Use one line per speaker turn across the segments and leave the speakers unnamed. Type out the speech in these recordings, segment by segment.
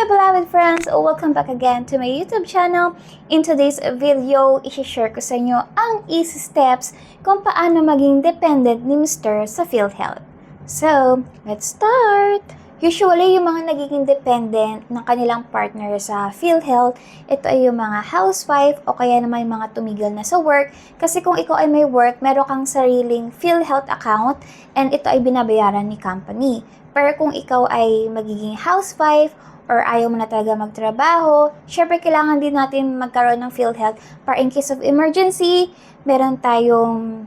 my beloved friends, welcome back again to my YouTube channel. In today's video, i-share ko sa inyo ang easy steps kung paano maging dependent ni Mr. sa PhilHealth. So, let's start! Usually, yung mga nagiging dependent ng kanilang partner sa PhilHealth, ito ay yung mga housewife o kaya naman yung mga tumigil na sa work. Kasi kung ikaw ay may work, meron kang sariling PhilHealth account and ito ay binabayaran ni company. Pero kung ikaw ay magiging housewife or ayaw mo na talaga magtrabaho, syempre kailangan din natin magkaroon ng PhilHealth para in case of emergency, meron tayong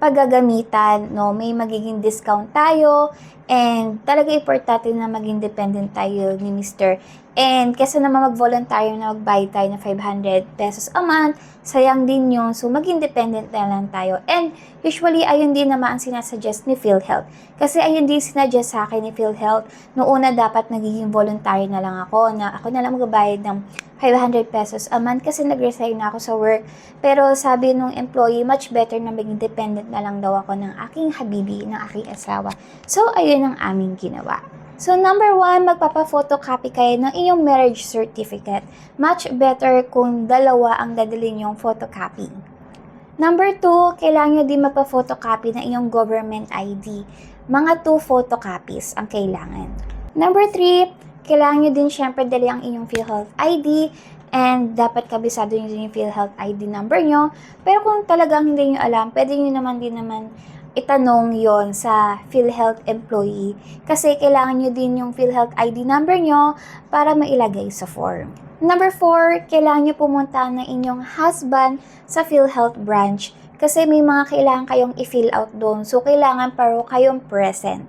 paggagamitan, no? May magiging discount tayo and talaga importante na maging dependent tayo ni Mr. And kasi naman mag-voluntaryo na magbayad tayo ng 500 pesos a month, sayang din yun. So, maging dependent na lang tayo. And usually, ayun din naman ang sinasuggest ni PhilHealth. Kasi ayun din sinasuggest sa akin ni PhilHealth. Noong una, dapat nagiging voluntary na lang ako, na ako na lang magbayad ng 500 pesos a month kasi nag-resign na ako sa work. Pero sabi nung employee, much better na maging dependent na lang daw ako ng aking habibi, ng aking asawa. So, ayun ang aming ginawa. So, number 1, magpapa-photocopy kayo ng iyong marriage certificate. Much better kung dalawa ang dadalhin yung photocopy. Number 2, kailangan nyo din magpa-photocopy ng iyong government ID. Mga 2 photocopies ang kailangan. Number 3, kailangan nyo din syempre dali ang inyong PhilHealth ID and dapat kabisado nyo din yung PhilHealth ID number nyo. Pero kung talagang hindi nyo alam, pwede nyo naman itanong yon sa PhilHealth employee kasi kailangan nyo din yung PhilHealth ID number nyo para mailagay sa form. Number 4, kailangan nyo pumunta ng inyong husband sa PhilHealth branch kasi may mga kailangan kayong i-fill out doon. So, kailangan paro kayong present.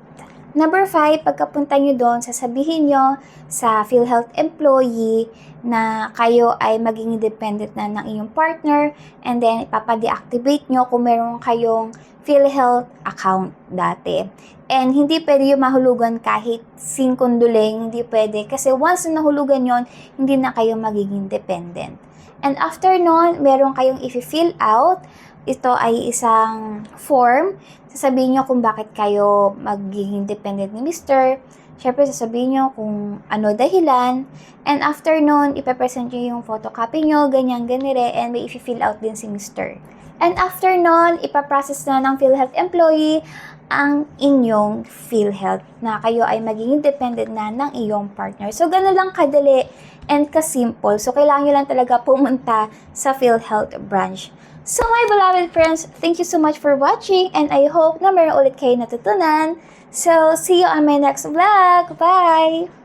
Number 5, pagkapunta nyo doon, sasabihin nyo sa PhilHealth employee na kayo ay maging independent na ng inyong partner and then ipapa-deactivate nyo kung meron kayong PhilHealth account dati. And hindi pwede yung mahulugan kahit singkunduling, hindi pwede. Kasi once na nahulugan yon, hindi na kayo magiging dependent. And after nun, meron kayong i-fill out. Ito ay isang form. Sasabihin nyo kung bakit kayo magiging dependent ni Mr. Siyempre, sasabihin nyo kung ano dahilan. And after nun, ipapresent nyo yung photocopy nyo, ganyan, ganire, and may i-fill out din si Mr. And after nun, ipaprocess na ng PhilHealth employee ang inyong PhilHealth na kayo ay magiging dependent na ng iyong partner. So, gano'n lang kadali and kasimple. So, kailangan nyo lang talaga pumunta sa PhilHealth branch. So, my beloved friends, thank you so much for watching and I hope na meron ulit kayo natutunan. So, see you on my next vlog. Bye!